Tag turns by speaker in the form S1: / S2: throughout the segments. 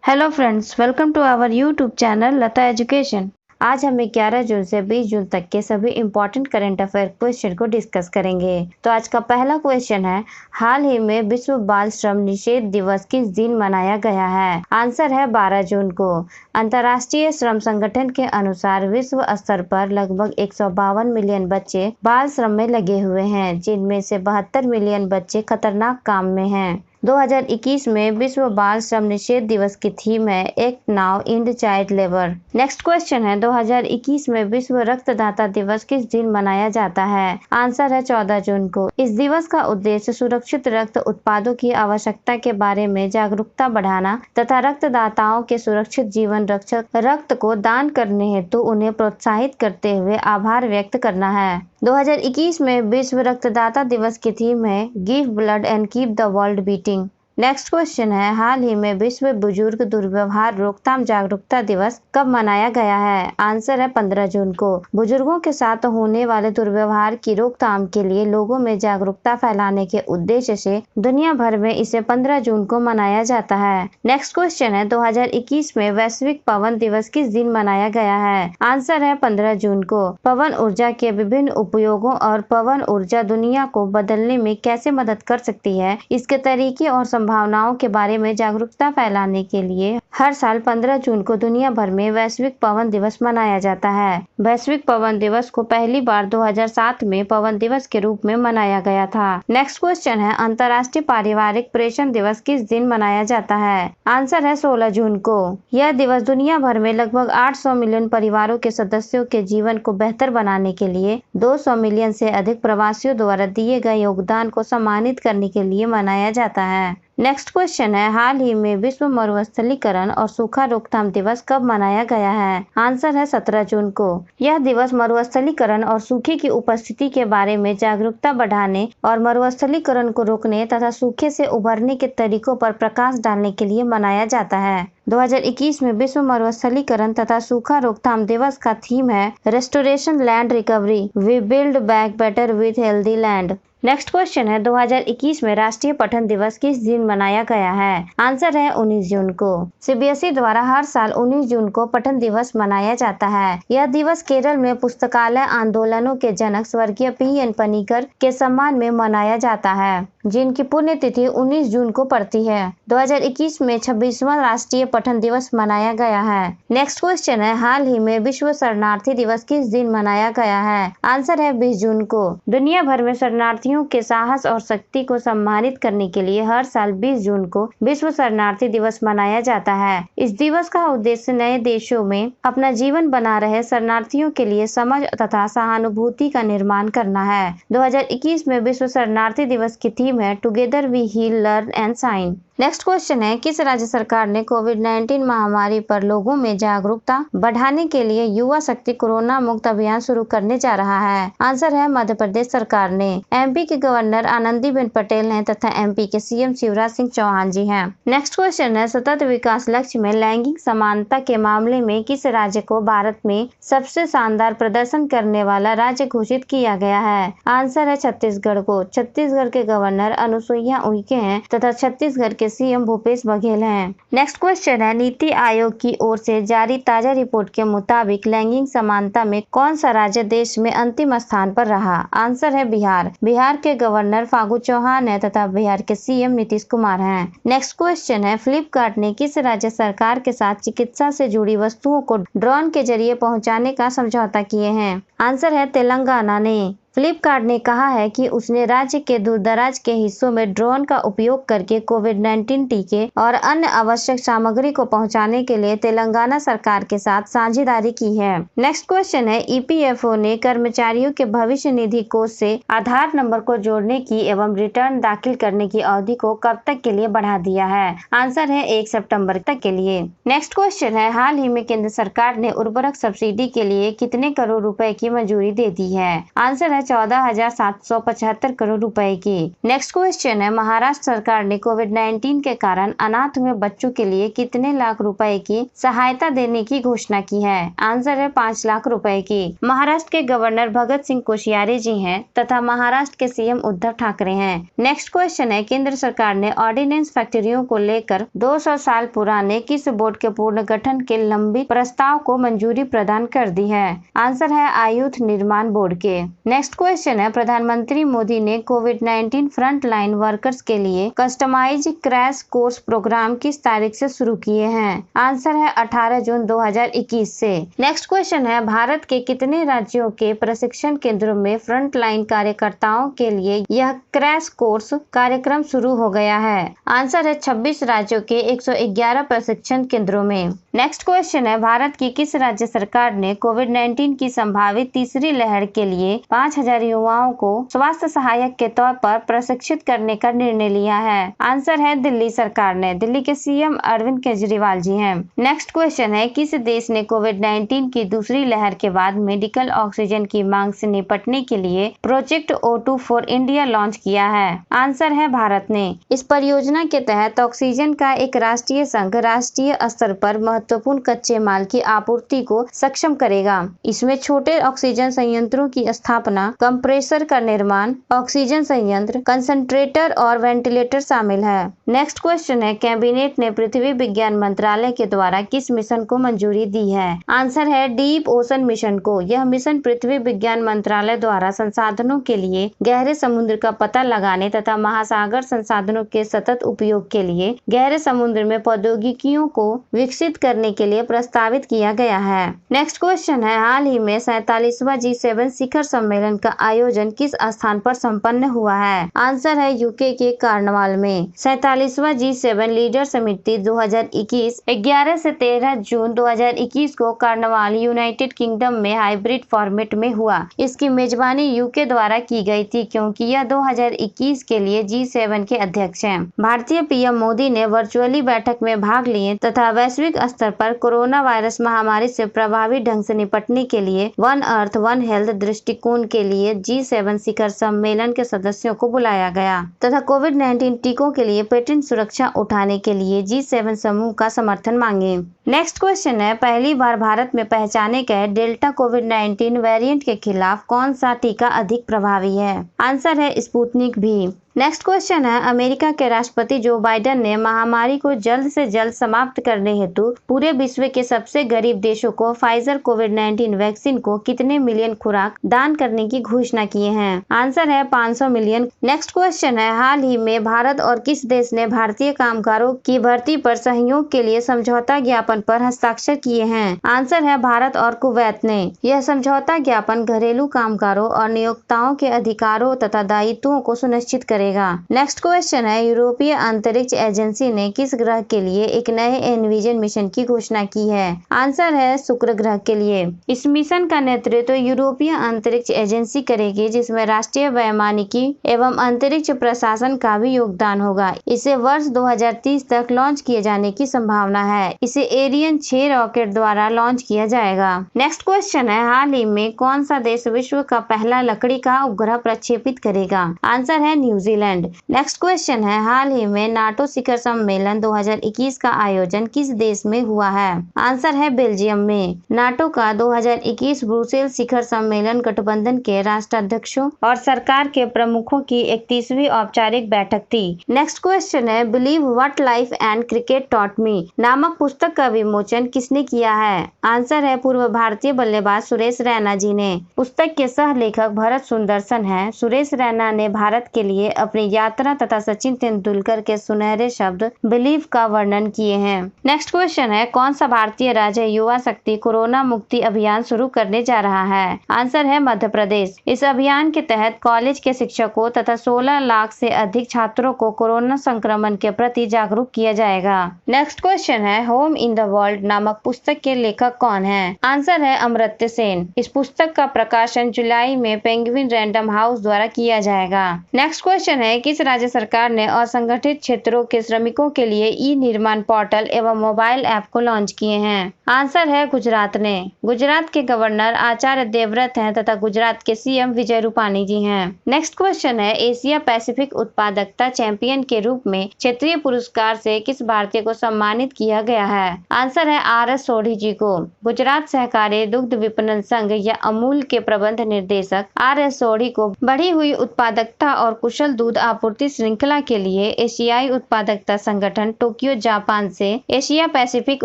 S1: Hello friends, welcome to our YouTube channel Lata education. आज हम 11 जून से 20 जून तक के सभी इम्पोर्टेंट करंट अफेयर क्वेश्चन को डिस्कस करेंगे। तो आज का पहला क्वेश्चन है, हाल ही में विश्व बाल श्रम निषेध दिवस किस दिन मनाया गया है? आंसर है 12 जून को। अंतर्राष्ट्रीय श्रम संगठन के अनुसार विश्व स्तर पर लगभग 152 मिलियन बच्चे बाल श्रम में लगे हुए हैं, जिनमें से 72 मिलियन बच्चे खतरनाक काम में हैं। 2021 में विश्व बाल श्रम निषेध दिवस की थीम है act now and child labour. Next question है, 2021 में विश्व रक्तदाता दिवस किस दिन मनाया जाता है? आंसर है 14 जून को। इस दिवस का उद्देश्य सुरक्षित रक्त उत्पादों की आवश्यकता के बारे में जागरूकता बढ़ाना तथा रक्तदाताओं के सुरक्षित जीवन रक्षक रक्त को दान करने हेतु उन्हें प्रोत्साहित करते हुए आभार व्यक्त करना है। 2021 में विश्व रक्तदाता दिवस की थीम है give blood and keep the world beating. Next question है, हाल ही में विश्व बुजुर्ग दुर्व्यवहार रोकथाम जागरूकता दिवस कब मनाया गया है? आंसर है 15 जून को। बुजुर्गों के साथ होने वाले दुर्व्यवहार की रोकथाम के लिए लोगों में जागरूकता फैलाने के उद्देश्य से दुनिया भर में इसे 15 जून को मनाया जाता है। नेक्स्ट क्वेश्चन है, 2021 में वैश्विक पवन दिवस किस दिन मनाया गया है? आंसर है 15 जून को। पवन ऊर्जा के विभिन्न उपयोगों और पवन ऊर्जा दुनिया को बदलने में कैसे मदद कर सकती है, इसके तरीके और संभावनाओं के बारे में जागरूकता फैलाने के लिए हर साल 15 जून को दुनिया भर में वैश्विक पवन दिवस मनाया जाता है। वैश्विक पवन दिवस को पहली बार 2007 में पवन दिवस के रूप में मनाया गया था। नेक्स्ट क्वेश्चन है, अंतर्राष्ट्रीय पारिवारिक प्रेषण दिवस किस दिन मनाया जाता है? आंसर है 16 जून को। यह दिवस दुनिया भर में लगभग 800 मिलियन परिवारों के सदस्यों के जीवन को बेहतर बनाने के लिए 200 मिलियन से अधिक प्रवासियों द्वारा दिए गए योगदान को सम्मानित करने के लिए मनाया जाता है। नेक्स्ट क्वेश्चन है, हाल ही में विश्व मरुस्थलीकरण और सूखा रोकथाम दिवस कब मनाया गया है? आंसर है 17 जून को। यह दिवस मरुस्थलीकरण और सूखे की उपस्थिति के बारे में जागरूकता बढ़ाने और मरुस्थलीकरण को रोकने तथा सूखे से उबरने के तरीकों पर प्रकाश डालने के लिए मनाया जाता है। 2021 में विश्व मरुस्थलीकरण तथा सूखा रोकथाम दिवस का थीम है restoration land recovery, we build back better with healthy land. Next question है, 2021 में राष्ट्रीय पठन दिवस किस दिन मनाया गया है? आंसर है 19 जून को। सीबीएसई द्वारा हर साल 19 जून को पठन दिवस मनाया जाता है। यह दिवस केरल में पुस्तकालय आंदोलनों के जनक स्वर्गीय पी.एन. पनिकर के सम्मान में मनाया जाता है, जिनकी पुण्यतिथि 19 जून को पड़ती है। 2021 में 26वां राष्ट्रीय पठन दिवस मनाया गया है। नेक्स्ट क्वेश्चन है, हाल ही में विश्व शरणार्थी दिवस किस दिन मनाया गया है? आंसर है 20 जून को। दुनिया भर में शरणार्थियों के साहस और शक्ति को सम्मानित करने के लिए हर साल 20 जून को विश्व शरणार्थी दिवस मनाया जाता है। इस दिवस का उद्देश्य नए देशों में अपना जीवन बना रहे शरणार्थियों के लिए समझ तथा सहानुभूति का निर्माण करना है। 2021 में विश्व शरणार्थी दिवस की थीम है together we heal learn and shine. Next question है, किस राज्य सरकार ने कोविड-19 महामारी पर लोगों में जागरूकता बढ़ाने के लिए युवा शक्ति कोरोना मुक्त अभियान शुरू करने जा रहा है? आंसर है मध्य प्रदेश सरकार ने। एमपी के गवर्नर आनंदीबेन पटेल हैं तथा एमपी के सीएम शिवराज सिंह चौहान जी हैं। नेक्स्ट क्वेश्चन है, सतत विकास लक्ष्य में लैंगिक समानता के मामले में किस राज्य को भारत में सबसे शानदार प्रदर्शन करने वाला राज्य घोषित किया गया है? आंसर है छत्तीसगढ़ को। छत्तीसगढ़ के गवर्नर अनुसुईया उइके हैं तथा छत्तीसगढ़ के सीएम भूपेश बघेल हैं। नेक्स्ट क्वेश्चन है, नीति आयोग की ओर से जारी ताजा रिपोर्ट के मुताबिक लैंगिक समानता में कौन सा राज्य देश में अंतिम स्थान पर रहा? आंसर है बिहार। बिहार के गवर्नर फागू चौहान है तथा बिहार के सीएम नीतीश कुमार हैं। नेक्स्ट क्वेश्चन है, फ्लिपकार्ट ने किस राज्य सरकार के साथ चिकित्सा से जुड़ी वस्तुओं को ड्रोन के जरिए पहुंचाने का समझौता किए हैं? आंसर है तेलंगाना ने। फ्लिपकार्ट ने कहा है कि उसने राज्य के दूरदराज के हिस्सों में ड्रोन का उपयोग करके कोविड-19 टीके और अन्य आवश्यक सामग्री को पहुंचाने के लिए तेलंगाना सरकार के साथ साझेदारी की है। नेक्स्ट क्वेश्चन है, ईपीएफओ ने कर्मचारियों के भविष्य निधि कोष से आधार नंबर को जोड़ने की एवं रिटर्न दाखिल करने की अवधि को कब तक के लिए बढ़ा दिया है? आंसर है 1 सितंबर तक के लिए। नेक्स्ट क्वेश्चन है, हाल ही में केंद्र सरकार ने उर्वरक सब्सिडी के लिए कितने करोड़ रुपए की मंजूरी दे दी है? आंसर है 14,775 करोड़ रुपए की। नेक्स्ट क्वेश्चन है, महाराष्ट्र सरकार ने कोविड-19 के कारण अनाथ हुए बच्चों के लिए कितने लाख रुपए की सहायता देने की घोषणा की है? आंसर है 5 लाख रुपए की। महाराष्ट्र के गवर्नर भगत सिंह कोश्यारी जी हैं तथा महाराष्ट्र के सीएम उद्धव ठाकरे हैं। नेक्स्ट क्वेश्चन है, केंद्र सरकार ने ऑर्डिनेंस फैक्ट्रियों को लेकर 200 साल पुराने किस बोर्ड के पुनर्गठन के लंबित प्रस्ताव को मंजूरी प्रदान कर दी है? आंसर है आयुध निर्माण बोर्ड के। नेक्स्ट क्वेश्चन है, प्रधानमंत्री मोदी ने कोविड-19 फ्रंट लाइन वर्कर्स के लिए कस्टमाइज क्रैश कोर्स प्रोग्राम किस तारीख से शुरू किए हैं? आंसर है 18 जून 2021 से। नेक्स्ट क्वेश्चन है, भारत के कितने राज्यों के प्रशिक्षण केंद्रों में फ्रंट लाइन कार्यकर्ताओं के लिए यह क्रैश कोर्स कार्यक्रम शुरू हो गया है? आंसर है 26 राज्यों के 111 प्रशिक्षण केंद्रों में। नेक्स्ट क्वेश्चन है, भारत की किस राज्य सरकार ने कोविड-19 की संभावित तीसरी लहर के लिए 5000 युवाओं को स्वास्थ्य सहायक के तौर पर प्रशिक्षित करने का निर्णय लिया है? आंसर है दिल्ली सरकार ने। दिल्ली के सीएम अरविंद केजरीवाल जी हैं। नेक्स्ट क्वेश्चन है, किस देश ने कोविड-19 की दूसरी लहर के बाद मेडिकल ऑक्सीजन की मांग से निपटने के लिए project O2 for India launch किया है? आंसर है भारत ने। इस परियोजना के तहत ऑक्सीजन का एक राष्ट्रीय संघ राष्ट्रीय स्तर पर महत्वपूर्ण कच्चे माल की आपूर्ति को सक्षम करेगा। इसमें छोटे ऑक्सीजन संयंत्रों की स्थापना, कंप्रेसर का निर्माण, ऑक्सीजन संयंत्र, कंसंट्रेटर और वेंटिलेटर शामिल है। नेक्स्ट क्वेश्चन है, कैबिनेट ने पृथ्वी विज्ञान मंत्रालय के द्वारा किस मिशन को मंजूरी दी है? आंसर है डीप ओशन मिशन को। यह मिशन पृथ्वी विज्ञान मंत्रालय द्वारा संसाधनों के लिए गहरे समुद्र का पता लगाने तथा महासागर संसाधनों के सतत उपयोग के लिए गहरे समुद्र में प्रौद्योगिकियों को विकसित करने के लिए प्रस्तावित किया गया है। नेक्स्ट क्वेश्चन है, हाल ही में 47वां G7 शिखर सम्मेलन का आयोजन किस स्थान पर संपन्न हुआ है? आंसर है यूके के कार्नवाल में। 47वां G7 लीडर समिति 2021 11 से 13 जून 2021 को कार्नवाल यूनाइटेड किंगडम में हाइब्रिड फॉर्मेट में हुआ। इसकी मेजबानी यूके द्वारा की गई थी क्योंकि यह 2021 के लिए G7 के अध्यक्ष हैं। भारतीय पीएम मोदी ने वर्चुअली बैठक में भाग लिए तथा वैश्विक स्तर पर कोरोना वायरस महामारी से प्रभावी ढंग से निपटने के लिए वन अर्थ वन हेल्थ दृष्टिकोण के लिए G7 शिखर सम्मेलन के सदस्यों को बुलाया गया तथा कोविड-19 टीकों के लिए पेटेंट सुरक्षा उठाने के लिए G7 समूह का समर्थन मांगे। नेक्स्ट क्वेश्चन है, पहली बार भारत में पहचाने गए डेल्टा कोविड-19 वेरिएंट के खिलाफ कौन सा टीका अधिक प्रभावी है? आंसर है स्पुतनिक भी। नेक्स्ट क्वेश्चन है, अमेरिका के राष्ट्रपति जो बाइडेन ने महामारी को जल्द से जल्द समाप्त करने हेतु पूरे विश्व के सबसे गरीब देशों को फाइजर कोविड-19 वैक्सीन को कितने मिलियन खुराक दान करने की घोषणा किए हैं? आंसर है 500 मिलियन। नेक्स्ट क्वेश्चन है, हाल ही में भारत और किस देश ने भारतीय कामगारों की भर्ती पर सहयोग के लिए समझौता ज्ञापन पर हस्ताक्षर किए हैं? आंसर है भारत और कुवैत ने। यह समझौता ज्ञापन घरेलू कामगारों और नियोक्ताओं के अधिकारों तथा दायित्वों को सुनिश्चित करेगा। नेक्स्ट क्वेश्चन है, यूरोपीय अंतरिक्ष एजेंसी ने किस ग्रह के लिए एक नए एनविजन मिशन की घोषणा की है? आंसर है शुक्र ग्रह के लिए। इस मिशन का नेतृत्व यूरोपीय अंतरिक्ष एजेंसी करेगी जिसमें राष्ट्रीय वैमानिकी एवं अंतरिक्ष प्रशासन का भी योगदान होगा। इसे वर्ष 2030 तक लॉन्च किए जाने की संभावना है। इसे एरियन 6 रॉकेट द्वारा लॉन्च किया जाएगा। नेक्स्ट क्वेश्चन है, हाल ही में कौन सा देश विश्व का पहला लकड़ी का उपग्रह प्रक्षेपित करेगा? आंसर है न्यूजीलैंड। नेक्स्ट क्वेश्चन है, हाल ही में नाटो शिखर सम्मेलन 2021 का आयोजन किस देश में हुआ है? आंसर है बेल्जियम में। नाटो का 2021 ब्रुसेल शिखर सम्मेलन गठबंधन के राष्ट्राध्यक्षों और सरकार के प्रमुखों की 31वीं औपचारिक बैठक थी। नेक्स्ट क्वेश्चन है, believe what life and cricket taught me नामक पुस्तक का विमोचन किसने किया है? आंसर है पूर्व भारतीय बल्लेबाज सुरेश रैना जी ने। पुस्तक के सह लेखक भरत सुंदरसन है। सुरेश रैना ने भारत के लिए अपनी यात्रा तथा सचिन तेंदुलकर के सुनहरे शब्द बिलीव का वर्णन किए हैं। नेक्स्ट क्वेश्चन है, कौन सा भारतीय राज्य युवा शक्ति कोरोना मुक्ति अभियान शुरू करने जा रहा है? आंसर है मध्य प्रदेश। इस अभियान के तहत कॉलेज के शिक्षकों तथा 16 लाख से अधिक छात्रों को कोरोना संक्रमण के प्रति जागरूक किया जाएगा। नेक्स्ट क्वेश्चन है, होम इन द वर्ल्ड नामक पुस्तक के लेखक कौन है? आंसर है अमर्त्य सेन। इस पुस्तक का प्रकाशन जुलाई में पेंगुइन रैंडम हाउस द्वारा किया जाएगा। नेक्स्ट क्वेश्चन क्वेश्चन है, किस राज्य सरकार ने असंगठित क्षेत्रों के श्रमिकों के लिए ई निर्माण पोर्टल एवं मोबाइल ऐप को लॉन्च किए हैं? आंसर है गुजरात ने। गुजरात के गवर्नर आचार्य देवव्रत हैं तथा गुजरात के सीएम विजय रूपाणी जी हैं। नेक्स्ट क्वेश्चन है, एशिया पैसिफिक उत्पादकता चैंपियन के रूप में क्षेत्रीय पुरस्कार से किस भारतीय को सम्मानित किया गया है? आंसर है RS सोढ़ी जी को। गुजरात सहकारी दुग्ध विपणन संघ या अमूल के प्रबंध निर्देशक RS सोढ़ी को बढ़ी हुई उत्पादकता और कुशल दूध आपूर्ति श्रृंखला के लिए एशियाई उत्पादकता संगठन टोक्यो जापान से एशिया पैसिफिक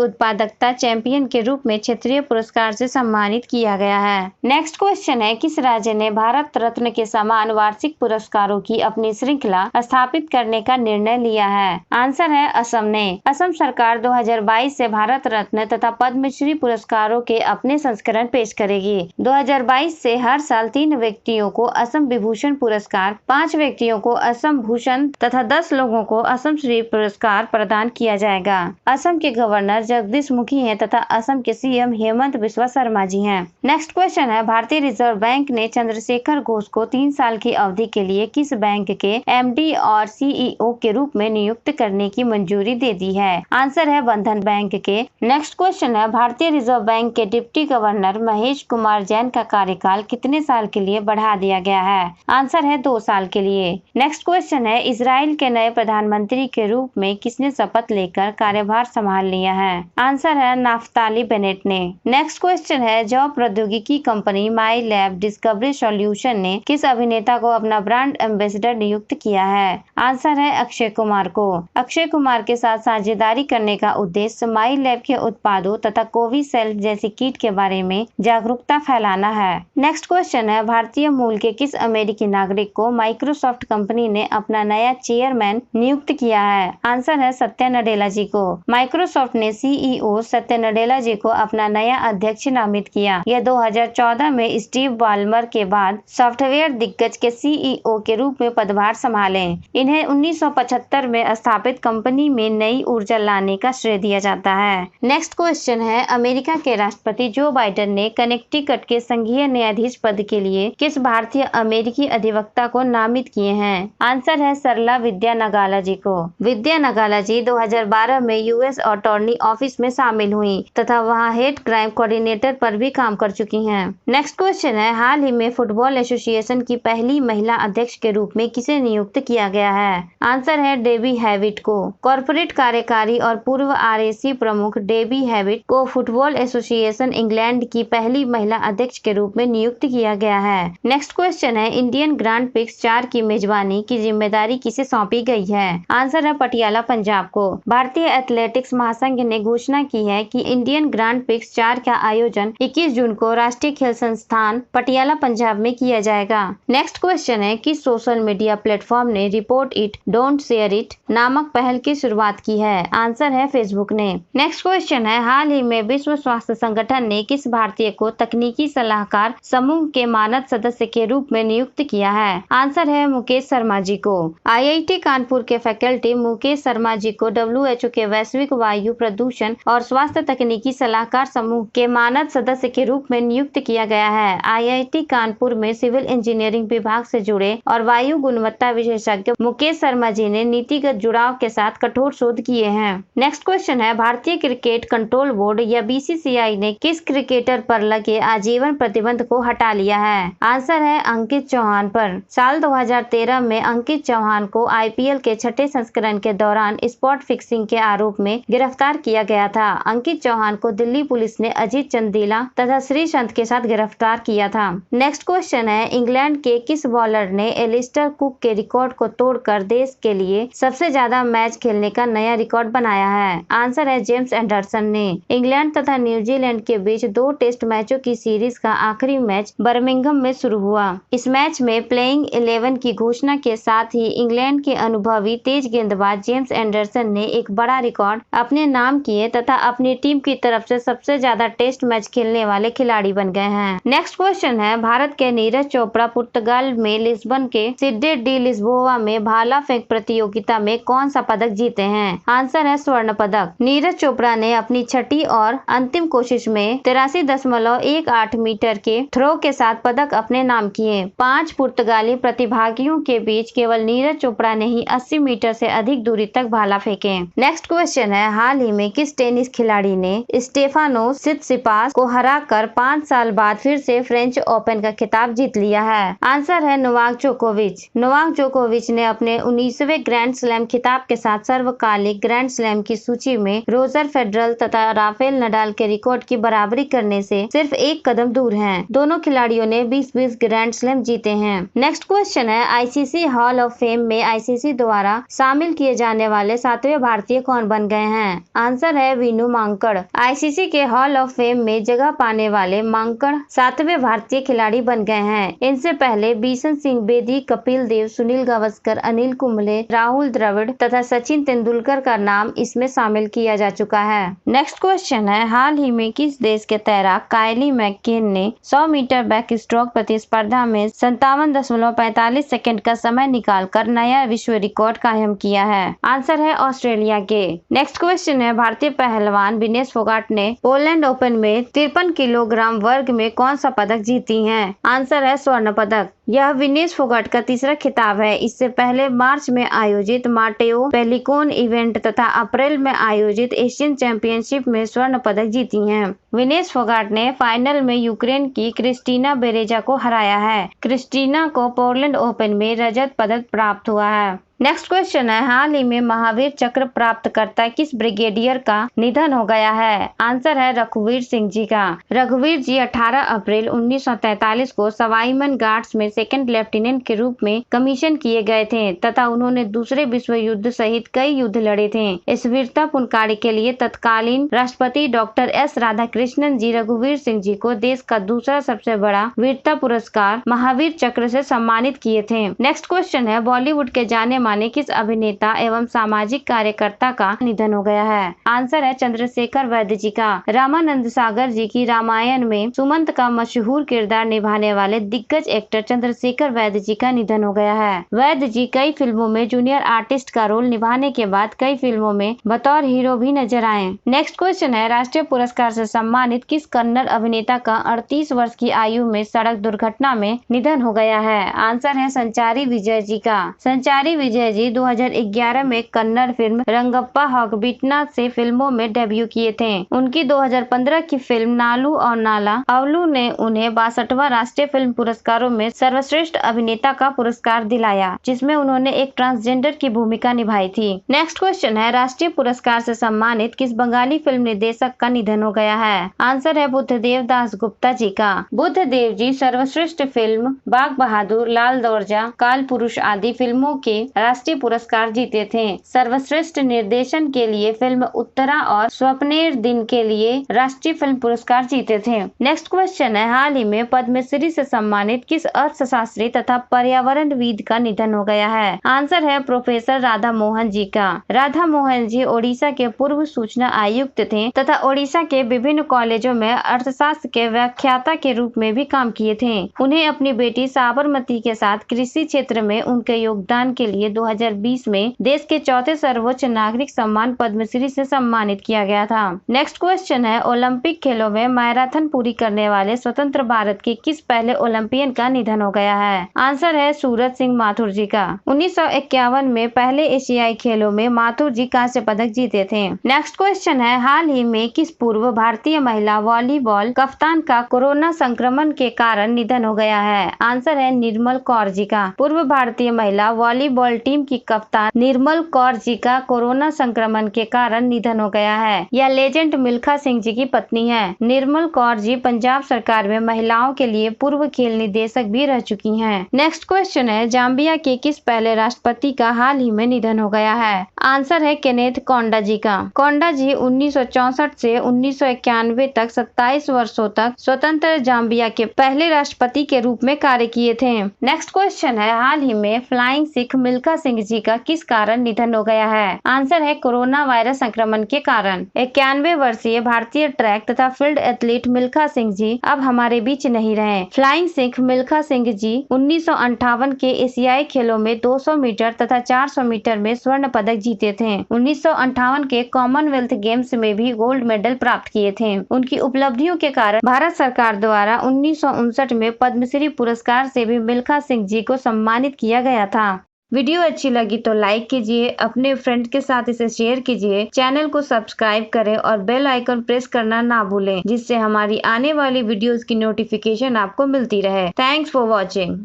S1: उत्पादकता चैंपियन के रूप में क्षेत्रीय पुरस्कार से सम्मानित किया गया है। नेक्स्ट क्वेश्चन है, किस राज्य ने भारत रत्न के समान वार्षिक पुरस्कारों की अपनी श्रृंखला स्थापित करने का निर्णय लिया है? आंसर है असम ने। असम सरकार 2022 से भारत रत्न तथा पद्मश्री पुरस्कारों के अपने संस्करण पेश करेगी। 2022 से हर साल 3 व्यक्तियों को असम विभूषण पुरस्कार, 5 व्यक्तियों को असम भूषण तथा 10 लोगों को असम श्री पुरस्कार प्रदान किया जाएगा। असम के गवर्नर जगदीश मुखी हैं तथा असम के सीएम हेमंत बिस्वा शर्मा जी हैं। नेक्स्ट क्वेश्चन है, भारतीय रिजर्व बैंक ने चंद्रशेखर घोष को 3 साल की अवधि के लिए किस बैंक के MD और CEO के रूप में नियुक्त करने की मंजूरी दे दी है? आंसर है बंधन बैंक के। नेक्स्ट क्वेश्चन है, भारतीय रिजर्व बैंक के डिप्टी गवर्नर महेश कुमार जैन का कार्यकाल कितने साल के लिए बढ़ा दिया गया है? आंसर है 2 साल के लिए। नेक्स्ट क्वेश्चन है, इजराइल के नए प्रधानमंत्री के रूप में किसने शपथ लेकर कार्यभार संभाल लिया है? आंसर है नाफ्ताली बेनेट ने। नेक्स्ट क्वेश्चन है, जॉब प्रौद्योगिकी कंपनी माई लैब डिस्कवरी सॉल्यूशन ने किस अभिनेता को अपना ब्रांड एम्बेसडर नियुक्त किया है? आंसर है अक्षय कुमार को। अक्षय कुमार के साथ साझेदारी करने का उद्देश्य माई लैब के उत्पादों तथा कोविशील्ड जैसी किट के बारे में जागरूकता फैलाना है। नेक्स्ट क्वेश्चन है, भारतीय मूल के किस अमेरिकी नागरिक को माइक्रोसॉफ्ट कंपनी ने अपना नया चेयरमैन नियुक्त किया है? आंसर है सत्या नडेला जी को। माइक्रोसॉफ्ट ने CEO सत्या नडेला जी को अपना नया अध्यक्ष नामित किया। यह 2014 में स्टीव बाल्मर के बाद सॉफ्टवेयर दिग्गज के CEO के रूप में पदभार संभाले। इन्हें 1975 में स्थापित कंपनी में नई ऊर्जा लाने का श्रेय दिया जाता है। नेक्स्ट क्वेश्चन है, अमेरिका के राष्ट्रपति जो बाइडेन ने कनेक्टिकट के संघीय न्यायाधीश पद के लिए किस भारतीय अमेरिकी अधिवक्ता को नामित किए हैं? आंसर है सरला विद्या नगाला जी को। विद्या नगाला जी 2012 में US अटॉर्नी ऑफिस में शामिल हुई तथा वहां हेड क्राइम कोऑर्डिनेटर पर भी काम कर चुकी हैं। नेक्स्ट क्वेश्चन है, हाल ही में फुटबॉल एसोसिएशन की पहली महिला अध्यक्ष के रूप में किसे नियुक्त किया गया है? आंसर है डेबी हैविट को। कॉर्पोरेट कार्यकारी और पूर्व RAC प्रमुख डेबी हैविट को फुटबॉल एसोसिएशन इंग्लैंड की पहली महिला अध्यक्ष के रूप में नियुक्त किया गया है। नेक्स्ट क्वेश्चन है, इंडियन ग्रांड प्रिक्स 4 की मेजबानी की जिम्मेदारी किसे सौंपी गई है? आंसर है पटियाला पंजाब को। भारतीय एथलेटिक्स महासंघ ने घोषणा की है कि इंडियन ग्रांड प्रिक्स 4 का आयोजन 21 जून को राष्ट्रीय खेल संस्थान पटियाला पंजाब में किया जाएगा। नेक्स्ट क्वेश्चन है, किस सोशल मीडिया प्लेटफॉर्म ने report it don't share it नामक पहल की शुरुआत की है? आंसर है फेसबुक ने। नेक्स्ट क्वेश्चन है, हाल ही में विश्व स्वास्थ्य संगठन ने किस भारतीय को तकनीकी सलाहकार समूह के मानद सदस्य के रूप में नियुक्त किया है? आंसर है मुकेश शर्मा जी को। IIT कानपुर के फैकल्टी मुकेश शर्मा जी को WHO के वैश्विक वायु प्रदूषण और स्वास्थ्य तकनीकी सलाहकार समूह के मानद सदस्य के रूप में नियुक्त किया गया है। IIT कानपुर में सिविल इंजीनियरिंग विभाग से जुड़े और वायु गुणवत्ता विशेषज्ञ मुकेश शर्मा जी ने नीतिगत जुड़ाव के साथ कठोर शोध किए हैं। नेक्स्ट क्वेश्चन है, भारतीय क्रिकेट कंट्रोल बोर्ड या BCCI ने किस क्रिकेटर पर लगे आजीवन प्रतिबंध को हटा लिया है? आंसर है अंकित चौहान पर। साल 2013 में अंकित चौहान को IPL के 6ठे संस्करण के दौरान स्पॉट फिक्सिंग के आरोप में गिरफ्तार किया गया था। अंकित चौहान को दिल्ली पुलिस ने अजीत चंदीला तथा श्रीसंत के साथ गिरफ्तार किया था। नेक्स्ट क्वेश्चन है, इंग्लैंड के किस बॉलर ने एलिस्टर कुक के रिकॉर्ड को तोड़कर देश के लिए सबसे ज्यादा मैच खेलने का नया रिकॉर्ड बनाया है? आंसर है जेम्स एंडरसन ने। इंग्लैंड तथा न्यूजीलैंड के बीच 2 टेस्ट मैचों की सीरीज का आखिरी मैच बर्मिंघम में शुरू हुआ। इस मैच में प्लेइंग 11 की घोषणा के साथ ही इंग्लैंड के अनुभवी तेज गेंदबाज जेम्स एंडरसन ने एक बड़ा रिकॉर्ड अपने नाम किए तथा अपनी टीम की तरफ से सबसे ज्यादा टेस्ट मैच खेलने वाले खिलाड़ी बन गए हैं। नेक्स्ट क्वेश्चन है, भारत के नीरज चोपड़ा पुर्तगाल में लिस्बन के सिडे डी लिस्बोआ में भाला फेंक प्रतियोगिता में कौन सा पदक जीते हैं? आंसर है स्वर्ण पदक। नीरज चोपड़ा ने अपनी छठी और अंतिम कोशिश में 83.18 मीटर के थ्रो के साथ पदक अपने नाम किए। 5 पुर्तगाली प्रतिभागियों के के बीच केवल नीरज चोपड़ा ने ही 80 मीटर से अधिक दूरी तक भाला फेंके। नेक्स्ट क्वेश्चन है, हाल ही में किस टेनिस खिलाड़ी ने स्टेफानोस सित्सिपास को हराकर 5 साल बाद फिर से फ्रेंच ओपन का खिताब जीत लिया है? आंसर है नोवाक जोकोविच। नोवाक जोकोविच ने अपने 19वें ग्रैंड स्लैम खिताब के साथ सर्वकालिक ग्रैंड स्लैम की सूची में रोजर फेडरल तथा राफेल नडाल के रिकॉर्ड की बराबरी करने से सिर्फ एक कदम दूर हैं। दोनों खिलाड़ियों ने 20-20 ग्रैंड स्लैम जीते हैं। नेक्स्ट क्वेश्चन है, आईसीसी हॉल ऑफ फेम में आईसीसी द्वारा शामिल किए जाने वाले 7वें भारतीय कौन बन गए हैं? आंसर है वीनू मांकड़। आईसीसी के हॉल ऑफ फेम में जगह पाने वाले मांकड़ 7वें भारतीय खिलाड़ी बन गए हैं। इनसे पहले बिशन सिंह बेदी, कपिल देव, सुनील गावस्कर, अनिल कुंबले, राहुल द्रविड़ तथा सचिन तेंदुलकर का नाम इसमें शामिल किया जा चुका है। नेक्स्ट क्वेश्चन है, हाल ही में किस देश के तैराक कायली मैककेन ने 100 मीटर बैक स्ट्रोक प्रतिस्पर्धा में 57.45 सेकंड का समय निकालकर नया विश्व रिकॉर्ड कायम किया है? आंसर है ऑस्ट्रेलिया के। नेक्स्ट क्वेश्चन है, भारतीय पहलवान विनेश फोगाट ने पोलैंड ओपन में 53 किलोग्राम वर्ग में कौन सा पदक जीती हैं? आंसर है स्वर्ण पदक। यह विनेश फोगाट का तीसरा खिताब है। इससे पहले मार्च में आयोजित माटेओ पेलिकोन इवेंट तथा अप्रैल में आयोजित एशियन चैंपियनशिप में स्वर्ण पदक जीती हैं। विनेश फोगाट ने फाइनल में यूक्रेन की क्रिस्टीना बेरेजा को हराया है। क्रिस्टीना को पोलैंड ओपन में रजत पदक प्राप्त हुआ है। नेक्स्ट क्वेश्चन है, हाल ही में महावीर चक्र प्राप्त करता किस ब्रिगेडियर का निधन हो गया है? आंसर है रघुवीर सिंह जी का। रघुवीर जी 18 अप्रैल 1943 को सवाईमन गार्ड्स में सेकंड लेफ्टिनेंट के रूप में कमीशन किए गए थे तथा उन्होंने दूसरे विश्व युद्ध सहित कई युद्ध लड़े थे। इस वीरतापूर्ण कार्य के लिए तत्कालीन राष्ट्रपति डॉक्टर एस राधाकृष्णन जी रघुवीर सिंह जी को देश का दूसरा सबसे बड़ा वीरता पुरस्कार महावीर चक्र से सम्मानित किए थे। नेक्स्ट क्वेश्चन है, बॉलीवुड के जाने माने किस अभिनेता एवं सामाजिक कार्यकर्ता का निधन हो गया है? आंसर है चंद्रशेखर वैद्य जी का। रामानंद सागर जी की रामायण में सुमंत का मशहूर किरदार निभाने वाले दिग्गज एक्टर चंद्रशेखर वैद्य जी का निधन हो गया है। वैद्य जी कई फिल्मों में जूनियर आर्टिस्ट का रोल निभाने के बाद कई फिल्मों में बतौर हीरो भी नजर आए। नेक्स्ट क्वेश्चन है, राष्ट्रीय पुरस्कार से सम्मानित किस कन्नड़ अभिनेता का 38 वर्ष की आयु में सड़क दुर्घटना में निधन हो गया है? आंसर है संचारी विजय जी का। संचारी विजय जी 2011 में कन्नड़ फिल्म रंगप्पा हॉगबिटना से फिल्मों में डेब्यू किए थे। उनकी 2015 की फिल्म नालू और नाला अवलू ने उन्हें 62वां राष्ट्रीय फिल्म पुरस्कारों में सर्वश्रेष्ठ अभिनेता का पुरस्कार दिलाया, जिसमें उन्होंने एक ट्रांसजेंडर की भूमिका निभाई थी। नेक्स्ट क्वेश्चन है, राष्ट्रीय पुरस्कार से सम्मानित किस बंगाली फिल्म निर्देशक का निधन हो गया है? आंसर है बुद्धदेव दास गुप्ता जी का। बुद्धदेव जी सर्वश्रेष्ठ फिल्म बाघ बहादुर, लाल दौरजा, काल पुरुष आदि फिल्मों के राष्ट्रीय पुरस्कार जीते थे। सर्वश्रेष्ठ निर्देशन के लिए फिल्म उत्तरा और स्वप्नेर दिन के लिए राष्ट्रीय फिल्म पुरस्कार जीते थे। नेक्स्ट क्वेश्चन है, हाल ही में पद्मश्री से सम्मानित किस अर्थशास्त्री तथा पर्यावरणविद का निधन हो गया है? आंसर है प्रोफेसर राधा मोहन जी का। राधा मोहन जी ओडिशा के पूर्व सूचना आयुक्त थे तथा ओडिशा के विभिन्न कॉलेजों में अर्थशास्त्र के व्याख्याता के रूप में भी काम किए थे। उन्हें अपनी बेटी साबरमती के साथ कृषि क्षेत्र में उनके योगदान के लिए 2020 में देश के चौथे सर्वोच्च नागरिक सम्मान पद्मश्री से सम्मानित किया गया था। नेक्स्ट क्वेश्चन है, ओलंपिक खेलों में मैराथन पूरी करने वाले स्वतंत्र भारत के किस पहले ओलंपियन का निधन हो गया है? आंसर है सूरज सिंह माथुर जी का। 1951 में पहले एशियाई खेलों में माथुर जी कांस्य पदक जीते थे। नेक्स्ट क्वेश्चन है, हाल ही में किस पूर्व भारतीय महिला वॉलीबॉल कप्तान का कोरोना संक्रमण के कारण निधन हो गया है? आंसर है निर्मल कौर जी का। पूर्व भारतीय महिला वॉलीबॉल टीम की कप्तान निर्मल कौर जी का कोरोना संक्रमण के कारण निधन हो गया है। यह लेजेंड मिल्खा सिंह जी की पत्नी है। निर्मल कौर जी पंजाब सरकार में महिलाओं के लिए पूर्व खेल निदेशक भी रह चुकी हैं। नेक्स्ट क्वेश्चन है, जाम्बिया के किस पहले राष्ट्रपति का हाल ही में निधन हो गया है? आंसर है केनेथ कोंडा जी का। कोंडा जी 1964 से 1991 तक 27 वर्षों तक स्वतंत्र जाम्बिया के पहले राष्ट्रपति के रूप में कार्य किए थे। नेक्स्ट क्वेश्चन है, हाल ही में फ्लाइंग सिख मिल्खा मिल्खा सिंह जी का किस कारण निधन हो गया है? आंसर है कोरोना वायरस संक्रमण के कारण। 91 वर्षीय भारतीय ट्रैक तथा फील्ड एथलीट मिल्खा सिंह जी अब हमारे बीच नहीं रहे। फ्लाइंग सिख मिल्खा सिंह जी 1958 के एशियाई खेलों में 200 मीटर तथा 400 मीटर में स्वर्ण पदक जीते थे। 1958 के कॉमनवेल्थ गेम्स में भी गोल्ड मेडल प्राप्त किए थे। उनकी उपलब्धियों के कारण भारत सरकार द्वारा 1959 में पद्मश्री पुरस्कार से भी मिल्खा सिंह जी को सम्मानित किया गया था। वीडियो अच्छी लगी तो लाइक कीजिए, अपने फ्रेंड के साथ इसे शेयर कीजिए, चैनल को सब्सक्राइब करें और बेल आइकन प्रेस करना ना भूलें, जिससे हमारी आने वाली वीडियोस की नोटिफिकेशन आपको मिलती रहे। Thanks for watching.